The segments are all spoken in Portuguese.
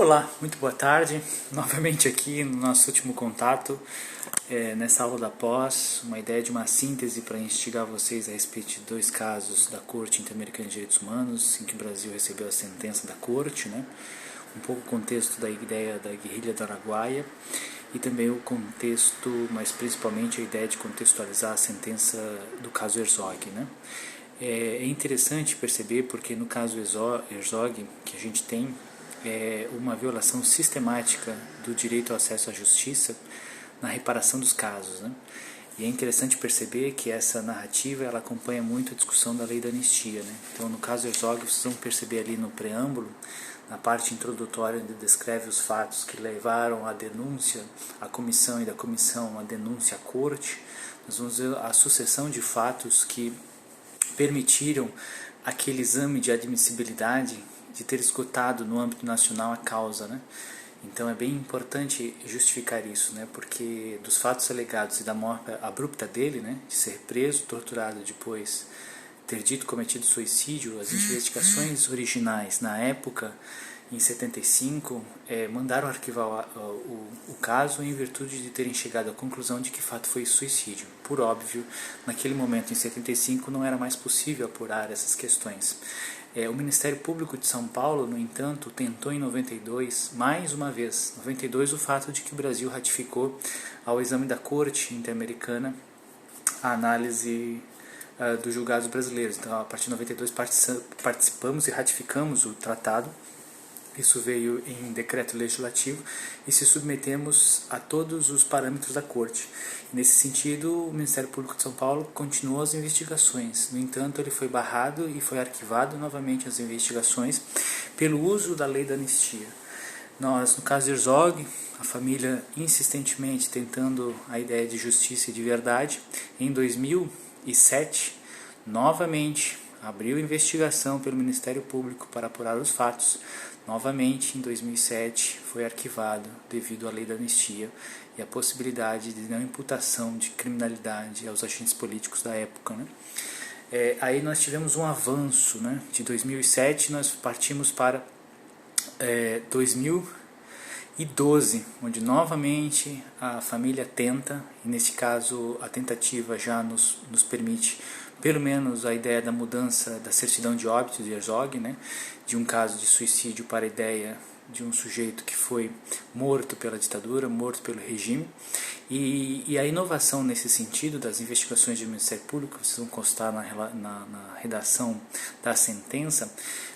Olá, muito boa tarde. Novamente aqui no nosso último contato, nessa aula da pós, uma ideia de uma síntese para instigar vocês a respeito de dois casos da Corte Interamericana de Direitos Humanos, em que o Brasil recebeu a sentença da Corte, né? Um pouco o contexto da ideia da guerrilha do Araguaia e também o contexto, mas principalmente a ideia de contextualizar a sentença do caso Herzog, né? É interessante perceber porque no caso Herzog, que a gente tem uma violação sistemática do direito ao acesso à justiça na reparação dos casos, né? E é interessante perceber que essa narrativa ela acompanha muito a discussão da lei da anistia, né? Então, no caso Herzog, vocês vão perceber ali no preâmbulo, na parte introdutória, onde descreve os fatos que levaram à denúncia à comissão e da comissão à denúncia à corte. Nós vamos ver a sucessão de fatos que permitiram aquele exame de admissibilidade de ter esgotado no âmbito nacional a causa, né? Então é bem importante justificar isso, né? Porque dos fatos alegados e da morte abrupta dele, né? De ser preso, torturado, depois ter dito cometido suicídio, as investigações originais na época, em 75, mandaram arquivar o caso em virtude de terem chegado à conclusão de que fato foi suicídio. Por óbvio, naquele momento, em 75, não era mais possível apurar essas questões. O Ministério Público de São Paulo, no entanto, tentou em 92, mais uma vez, 92, o fato de que o Brasil ratificou ao exame da Corte Interamericana a análise dos julgados brasileiros. Então, a partir de 92, participamos e ratificamos o tratado. Isso veio em decreto legislativo e se submetemos a todos os parâmetros da Corte. Nesse sentido, o Ministério Público de São Paulo continuou as investigações. No entanto, ele foi barrado e foi arquivado novamente as investigações pelo uso da lei da anistia. Nós, no caso de Herzog, a família insistentemente tentando a ideia de justiça e de verdade, em 2007, novamente abriu investigação pelo Ministério Público para apurar os fatos. Novamente, em 2007, foi arquivado devido à lei da anistia e a possibilidade de não imputação de criminalidade aos agentes políticos da época, né? Aí nós tivemos um avanço, né? De 2007 nós partimos para 2012, onde novamente a família tenta, e nesse caso a tentativa já nos permite pelo menos a ideia da mudança da certidão de óbito de Herzog, né, de um caso de suicídio para a ideia de um sujeito que foi morto pela ditadura, morto pelo regime, e a inovação nesse sentido das investigações do Ministério Público, vocês vão constar na redação da sentença,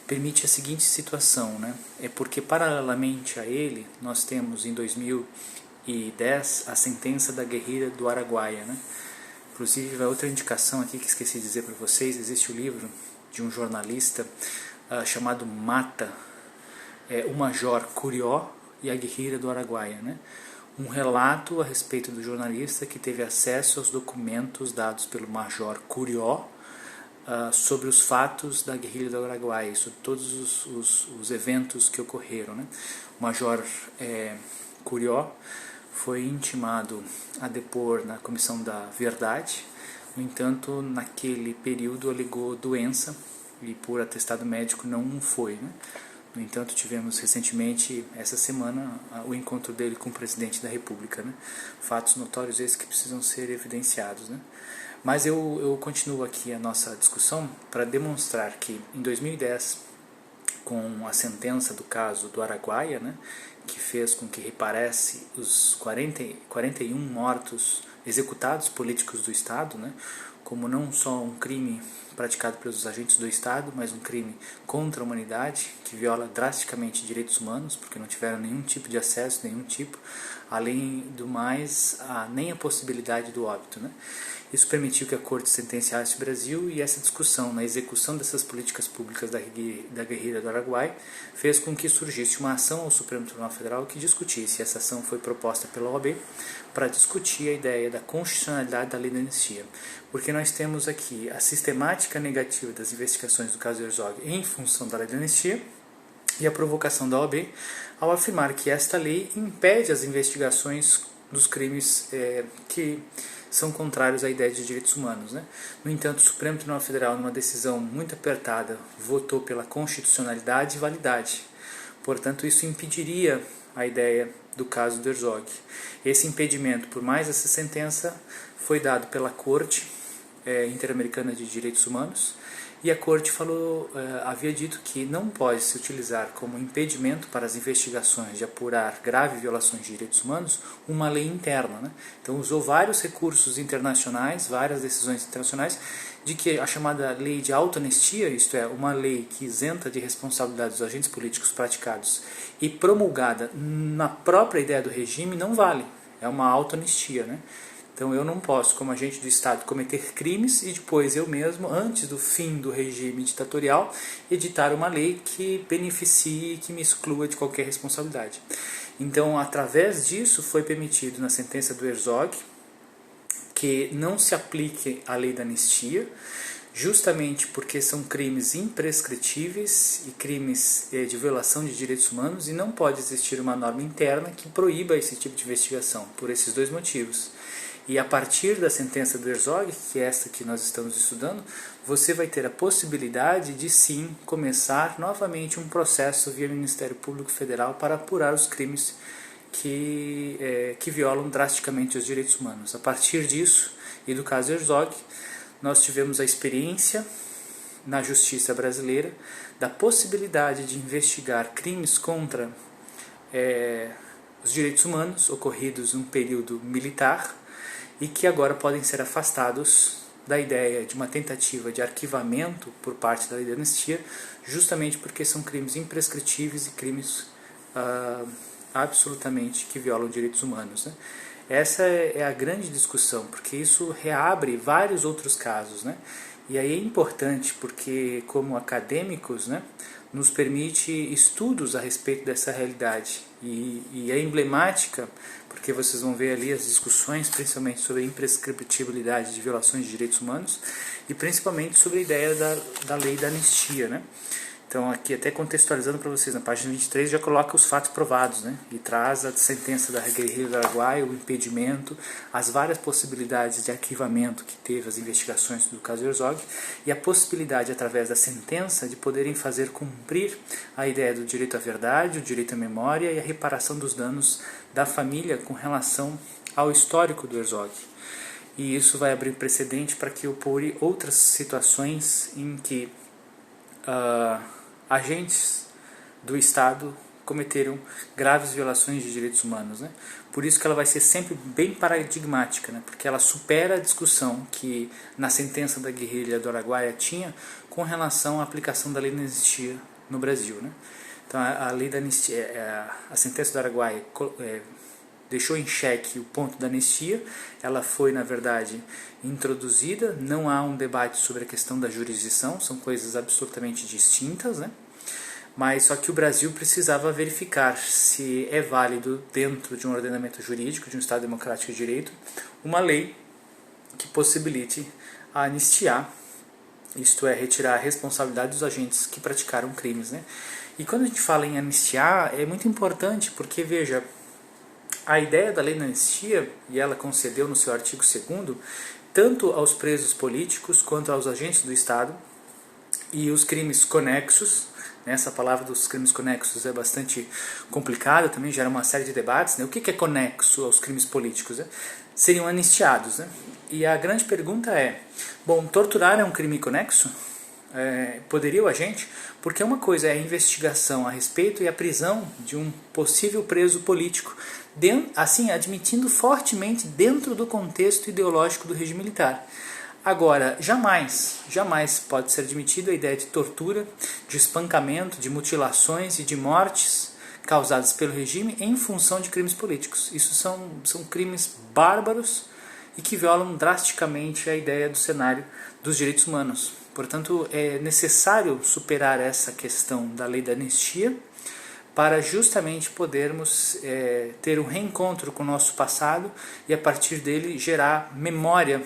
permite a seguinte situação, né, porque paralelamente a ele, nós temos em 2010 a sentença da guerrilha do Araguaia, né. Inclusive, a outra indicação aqui que esqueci de dizer para vocês, existe o livro de um jornalista chamado Mata, o Major Curió e a Guerrilha do Araguaia, né? Um relato a respeito do jornalista que teve acesso aos documentos dados pelo Major Curió sobre os fatos da Guerrilha do Araguaia, sobre todos os eventos que ocorreram, né? O Major Curió foi intimado a depor na Comissão da Verdade. No entanto, naquele período alegou doença e por atestado médico não foi, né? No entanto, tivemos recentemente, essa semana, o encontro dele com o presidente da República, né? Fatos notórios esses que precisam ser evidenciados, né? Mas eu continuo aqui a nossa discussão para demonstrar que em 2010, com a sentença do caso do Araguaia, né, que fez com que reparece os 41 mortos executados políticos do Estado, né, como não só um crime praticado pelos agentes do Estado, mas um crime contra a humanidade, que viola drasticamente direitos humanos, porque não tiveram nenhum tipo de acesso, além do mais, nem a possibilidade do óbito, né. Isso permitiu que a Corte sentenciasse o Brasil e essa discussão na execução dessas políticas públicas da guerrilha do Araguaia fez com que surgisse uma ação ao Supremo Tribunal Federal que discutisse. Essa ação foi proposta pela OAB para discutir a ideia da constitucionalidade da lei da anistia, porque nós temos aqui a sistemática negativa das investigações do caso Herzog em função da lei da anistia e a provocação da OAB ao afirmar que esta lei impede as investigações dos crimes que são contrários à ideia de direitos humanos, né? No entanto, o Supremo Tribunal Federal, numa decisão muito apertada, votou pela constitucionalidade e validade, Portanto, isso impediria a ideia do caso do Herzog. Esse impedimento, por mais essa sentença, foi dado pela Corte Interamericana de Direitos Humanos, e a Corte havia dito que não pode se utilizar como impedimento para as investigações de apurar graves violações de direitos humanos uma lei interna, né? Então usou vários recursos internacionais, várias decisões internacionais, de que a chamada lei de autoanistia, isto é, uma lei que isenta de responsabilidade dos agentes políticos praticados e promulgada na própria ideia do regime, não vale. É uma autoanistia, né? Então eu não posso, como agente do Estado, cometer crimes e depois eu mesmo, antes do fim do regime ditatorial, editar uma lei que beneficie e que me exclua de qualquer responsabilidade. Então, através disso, foi permitido na sentença do Herzog que não se aplique a lei da anistia, justamente porque são crimes imprescritíveis e crimes de violação de direitos humanos, e não pode existir uma norma interna que proíba esse tipo de investigação, por esses dois motivos. E a partir da sentença do Herzog, que é essa que nós estamos estudando, você vai ter a possibilidade de sim começar novamente um processo via Ministério Público Federal para apurar os crimes que violam drasticamente os direitos humanos. A partir disso e do caso Herzog, nós tivemos a experiência na justiça brasileira da possibilidade de investigar crimes contra os direitos humanos ocorridos num período militar, e que agora podem ser afastados da ideia de uma tentativa de arquivamento por parte da lei da anistia, justamente porque são crimes imprescritíveis e crimes absolutamente que violam direitos humanos, né? Essa é a grande discussão, porque isso reabre vários outros casos, né? E aí é importante porque, como acadêmicos, né, nos permite estudos a respeito dessa realidade, e é emblemática porque vocês vão ver ali as discussões principalmente sobre a imprescriptibilidade de violações de direitos humanos e principalmente sobre a ideia da lei da anistia, né? Então aqui até contextualizando para vocês, na página 23 já coloca os fatos provados, né? E traz a sentença da Guerrilha do Araguaia, o impedimento, as várias possibilidades de arquivamento que teve as investigações do caso Herzog, e a possibilidade através da sentença de poderem fazer cumprir a ideia do direito à verdade, o direito à memória e a reparação dos danos da família com relação ao histórico do Herzog. E isso vai abrir precedente para que ocorra outras situações em que agentes do Estado cometeram graves violações de direitos humanos, né? Por isso que ela vai ser sempre bem paradigmática, né? Porque ela supera a discussão que na sentença da Guerrilha do Araguaia tinha com relação à aplicação da lei da anistia no Brasil, né? Então a lei da anistia, a sentença do Araguaia deixou em xeque o ponto da anistia. Ela foi, na verdade, introduzida, não há um debate sobre a questão da jurisdição, são coisas absolutamente distintas, né? Mas só que o Brasil precisava verificar se é válido, dentro de um ordenamento jurídico, de um Estado democrático de direito, uma lei que possibilite anistiar, isto é, retirar a responsabilidade dos agentes que praticaram crimes, né? E quando a gente fala em anistiar, é muito importante, porque, veja, a ideia da lei da anistia, e ela concedeu no seu artigo 2º, tanto aos presos políticos quanto aos agentes do Estado, e os crimes conexos, né? Essa palavra dos crimes conexos é bastante complicada, também gera uma série de debates, né? O que é conexo aos crimes políticos, né? Seriam anistiados, né? E a grande pergunta é, bom, torturar é um crime conexo? Poderia o agente? Porque uma coisa é a investigação a respeito e a prisão de um possível preso político, assim, admitindo fortemente dentro do contexto ideológico do regime militar. Agora, jamais pode ser admitida a ideia de tortura, de espancamento, de mutilações e de mortes causadas pelo regime em função de crimes políticos. Isso são crimes bárbaros e que violam drasticamente a ideia do cenário dos direitos humanos. Portanto, é necessário superar essa questão da lei da anistia para justamente podermos ter um reencontro com o nosso passado e a partir dele gerar memória.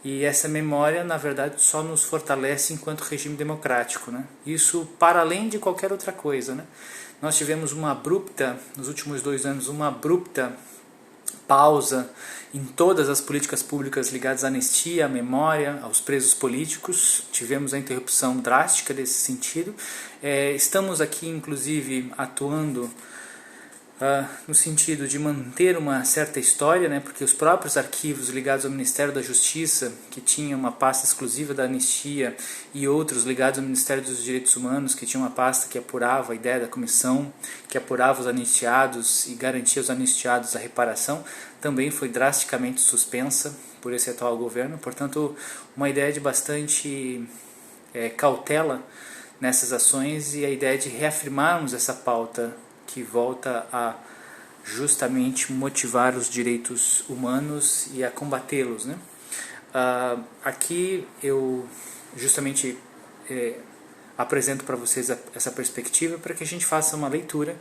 E essa memória, na verdade, só nos fortalece enquanto regime democrático, né? Isso para além de qualquer outra coisa, né? Nós tivemos nos últimos 2 anos, uma abrupta pausa em todas as políticas públicas ligadas à anistia, à memória, aos presos políticos. Tivemos a interrupção drástica desse sentido. Estamos aqui, inclusive, atuando no sentido de manter uma certa história, né, porque os próprios arquivos ligados ao Ministério da Justiça, que tinham uma pasta exclusiva da anistia, e outros ligados ao Ministério dos Direitos Humanos, que tinha uma pasta que apurava a ideia da comissão, que apurava os anistiados e garantia aos anistiados a reparação, também foi drasticamente suspensa por esse atual governo. Portanto, uma ideia de bastante cautela nessas ações, e a ideia de reafirmarmos essa pauta que volta a justamente motivar os direitos humanos e a combatê-los, né? Aqui eu justamente apresento para vocês essa perspectiva para que a gente faça uma leitura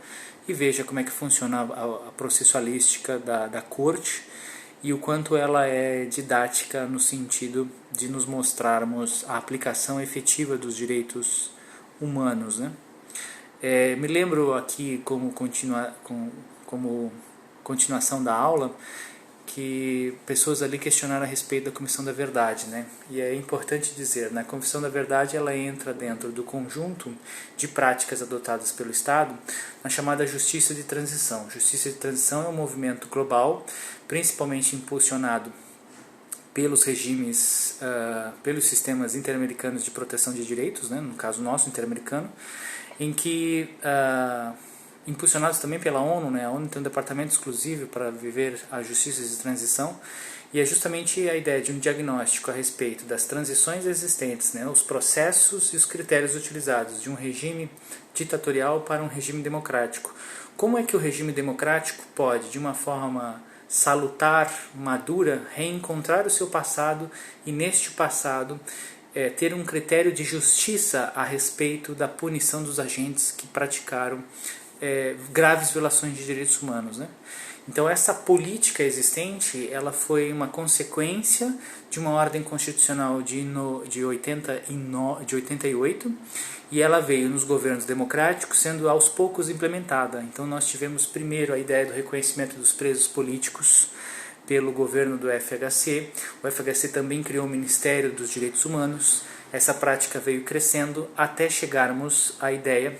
e veja como é que funciona a processualística da corte e o quanto ela é didática no sentido de nos mostrarmos a aplicação efetiva dos direitos humanos, né? Me lembro aqui como continuação da aula que pessoas ali questionaram a respeito da Comissão da Verdade, né? E é importante dizer, né, a Comissão da Verdade ela entra dentro do conjunto de práticas adotadas pelo Estado na chamada Justiça de Transição. Justiça de Transição é um movimento global, principalmente impulsionado pelos regimes, pelos sistemas interamericanos de proteção de direitos, né, no caso nosso, interamericano, em que, impulsionados também pela ONU, né, a ONU tem um departamento exclusivo para viver a justiça de transição, e é justamente a ideia de um diagnóstico a respeito das transições existentes, né, os processos e os critérios utilizados de um regime ditatorial para um regime democrático. Como é que o regime democrático pode, de uma forma salutar, madura, reencontrar o seu passado e, neste passado, ter um critério de justiça a respeito da punição dos agentes que praticaram graves violações de direitos humanos, né? Então essa política existente ela foi uma consequência de uma ordem constitucional de 88, e ela veio nos governos democráticos sendo aos poucos implementada. Então nós tivemos primeiro a ideia do reconhecimento dos presos políticos pelo governo do FHC. O FHC também criou o Ministério dos Direitos Humanos. Essa prática veio crescendo até chegarmos à ideia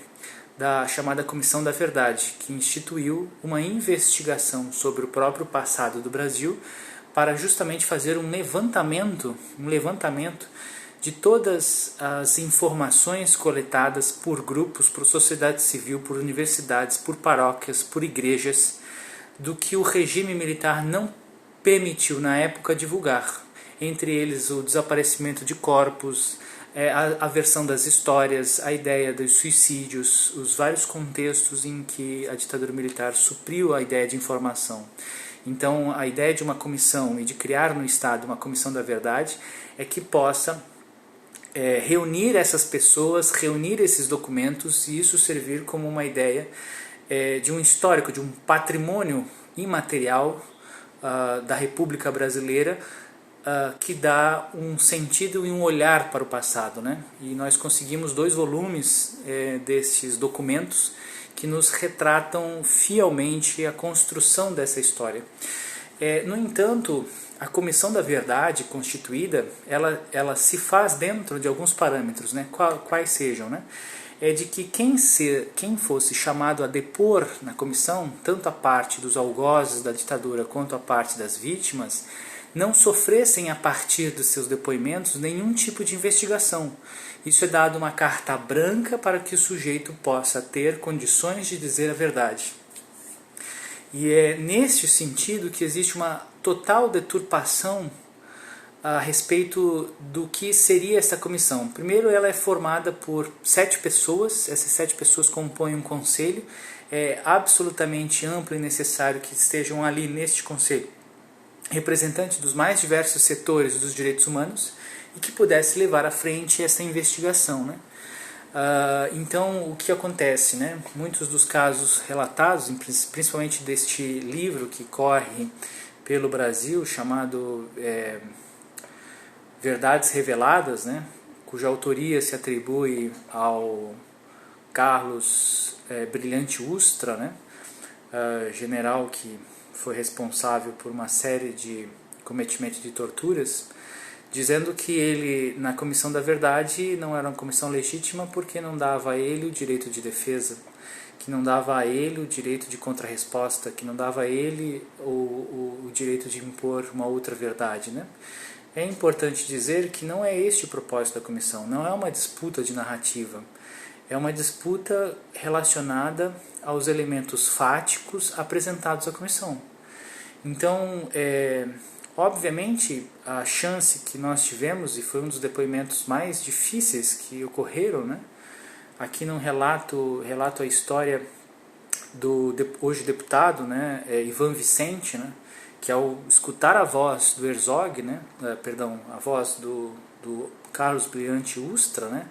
da chamada Comissão da Verdade, que instituiu uma investigação sobre o próprio passado do Brasil para justamente fazer um levantamento de todas as informações coletadas por grupos, por sociedade civil, por universidades, por paróquias, por igrejas, do que o regime militar não permitiu na época divulgar, entre eles o desaparecimento de corpos, a versão das histórias, a ideia dos suicídios, os vários contextos em que a ditadura militar supriu a ideia de informação. Então a ideia de uma comissão e de criar no Estado uma comissão da verdade é que possa reunir essas pessoas, reunir esses documentos, e isso servir como uma ideia de um histórico, de um patrimônio imaterial da República Brasileira, que dá um sentido e um olhar para o passado, né? E nós conseguimos 2 volumes desses documentos que nos retratam fielmente a construção dessa história. No entanto, a Comissão da Verdade constituída, ela se faz dentro de alguns parâmetros, né? Quais sejam, né? De que quem fosse chamado a depor na comissão, tanto a parte dos algozes da ditadura quanto a parte das vítimas, não sofressem a partir dos seus depoimentos nenhum tipo de investigação. Isso é dado uma carta branca para que o sujeito possa ter condições de dizer a verdade. E é nesse sentido que existe uma total deturpação a respeito do que seria essa comissão. Primeiro, ela é formada por 7 pessoas, essas 7 pessoas compõem um conselho, é absolutamente amplo e necessário que estejam ali neste conselho representantes dos mais diversos setores dos direitos humanos e que pudesse levar à frente essa investigação, né? Então, o que acontece, né? Muitos dos casos relatados, principalmente deste livro que corre pelo Brasil, chamado Verdades Reveladas, né? Cuja autoria se atribui ao Carlos Brilhante Ustra, né? General que foi responsável por uma série de cometimento de torturas, dizendo que ele, na Comissão da Verdade, não era uma comissão legítima porque não dava a ele o direito de defesa, que não dava a ele o direito de contrarresposta, que não dava a ele o direito de impor uma outra verdade, né? É importante dizer que não é este o propósito da comissão, não é uma disputa de narrativa, é uma disputa relacionada aos elementos fáticos apresentados à comissão. Então, obviamente, a chance que nós tivemos, e foi um dos depoimentos mais difíceis que ocorreram, né? Aqui num relato a história do hoje deputado, né, Ivan Vicente, né, que ao escutar a voz do Herzog, né, a voz do Carlos Brilhante Ustra, né,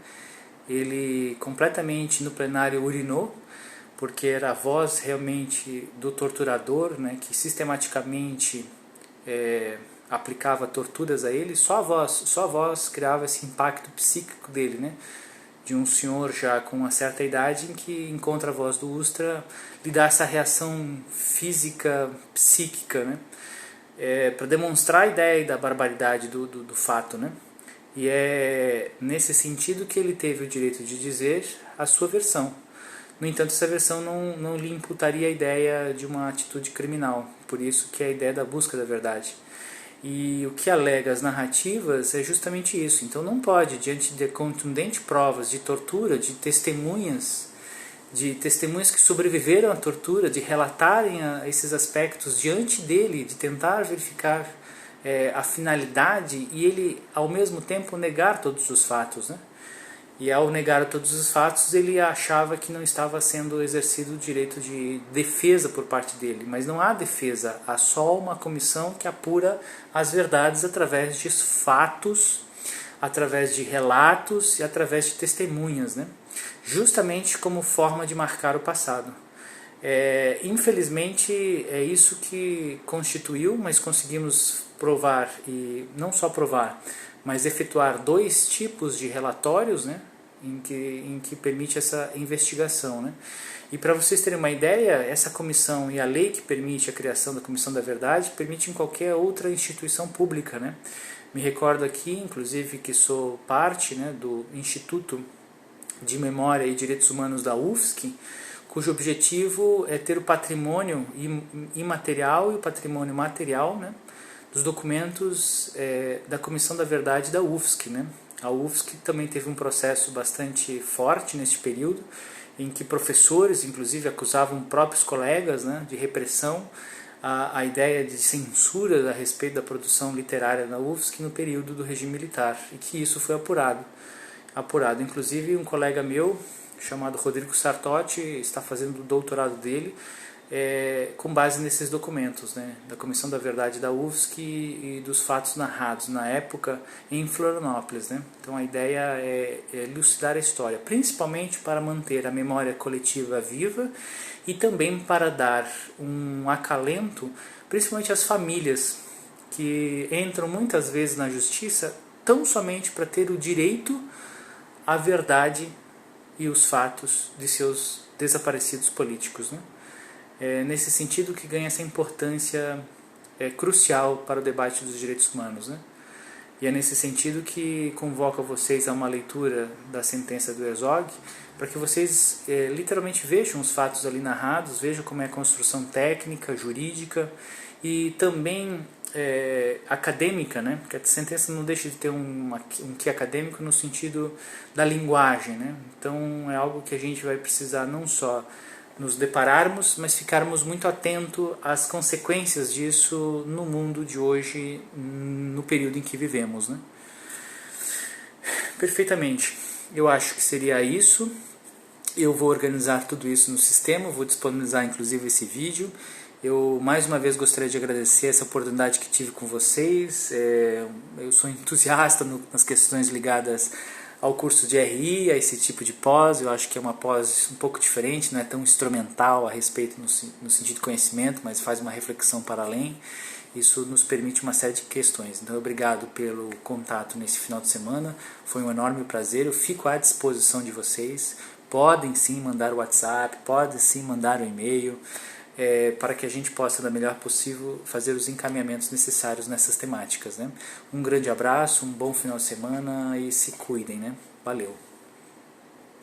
ele completamente no plenário urinou, porque era a voz realmente do torturador, né, que sistematicamente aplicava torturas a ele. Só a voz criava esse impacto psíquico dele, né, de um senhor já com uma certa idade, em que encontra a voz do Ustra lhe dá essa reação física, psíquica, né? Para demonstrar a ideia da barbaridade do fato, né? E é nesse sentido que ele teve o direito de dizer a sua versão. No entanto, essa versão não lhe imputaria a ideia de uma atitude criminal, por isso que é a ideia da busca da verdade. E o que alega as narrativas é justamente isso. Então não pode, diante de contundentes provas de tortura, de testemunhas que sobreviveram à tortura, de relatarem esses aspectos diante dele, de tentar verificar a finalidade, e ele ao mesmo tempo negar todos os fatos, né? E ao negar todos os fatos, ele achava que não estava sendo exercido o direito de defesa por parte dele. Mas não há defesa, há só uma comissão que apura as verdades através de fatos, através de relatos e através de testemunhas, né? Justamente como forma de marcar o passado. Infelizmente é isso que constituiu, mas conseguimos provar, e não só provar, mas efetuar 2 tipos de relatórios, né, em que permite essa investigação, né? E para vocês terem uma ideia, essa comissão e a lei que permite a criação da Comissão da Verdade permite em qualquer outra instituição pública, né? Me recordo aqui, inclusive, que sou parte, né, do Instituto de Memória e Direitos Humanos da UFSC, cujo objetivo é ter o patrimônio imaterial e o patrimônio material, né, dos documentos da Comissão da Verdade da UFSC, né? A UFSC também teve um processo bastante forte neste período, em que professores, inclusive, acusavam próprios colegas, né, de repressão, a ideia de censura a respeito da produção literária na UFSC no período do regime militar, e que isso foi apurado. Inclusive, um colega meu, chamado Rodrigo Sartotti, está fazendo o doutorado dele com base nesses documentos, né, da Comissão da Verdade da UFSC e dos fatos narrados na época em Florianópolis, né? Então a ideia é elucidar a história, principalmente para manter a memória coletiva viva e também para dar um acalento, principalmente às famílias que entram muitas vezes na justiça tão somente para ter o direito à verdade e os fatos de seus desaparecidos políticos, né? Nesse sentido que ganha essa importância crucial para o debate dos direitos humanos, né? E é nesse sentido que convoco vocês a uma leitura da sentença do Herzog, para que vocês literalmente vejam os fatos ali narrados, vejam como é a construção técnica, jurídica e também acadêmica, né? Porque a sentença não deixa de ter um quê acadêmico no sentido da linguagem, né? Então é algo que a gente vai precisar não só nos depararmos, mas ficarmos muito atentos às consequências disso no mundo de hoje, no período em que vivemos, né? Perfeitamente. Eu acho que seria isso. Eu vou organizar tudo isso no sistema, vou disponibilizar inclusive esse vídeo. Eu mais uma vez gostaria de agradecer essa oportunidade que tive com vocês. Eu sou entusiasta nas questões ligadas ao curso de RI, a esse tipo de pós. Eu acho que é uma pós um pouco diferente, não é tão instrumental a respeito no sentido de conhecimento, mas faz uma reflexão para além. Isso nos permite uma série de questões. Então, obrigado pelo contato nesse final de semana. Foi um enorme prazer. Eu fico à disposição de vocês. Podem sim mandar o WhatsApp, podem sim mandar o e-mail. para que a gente possa, da melhor possível, fazer os encaminhamentos necessários nessas temáticas, né? Um grande abraço, um bom final de semana e se cuidem, né? Valeu!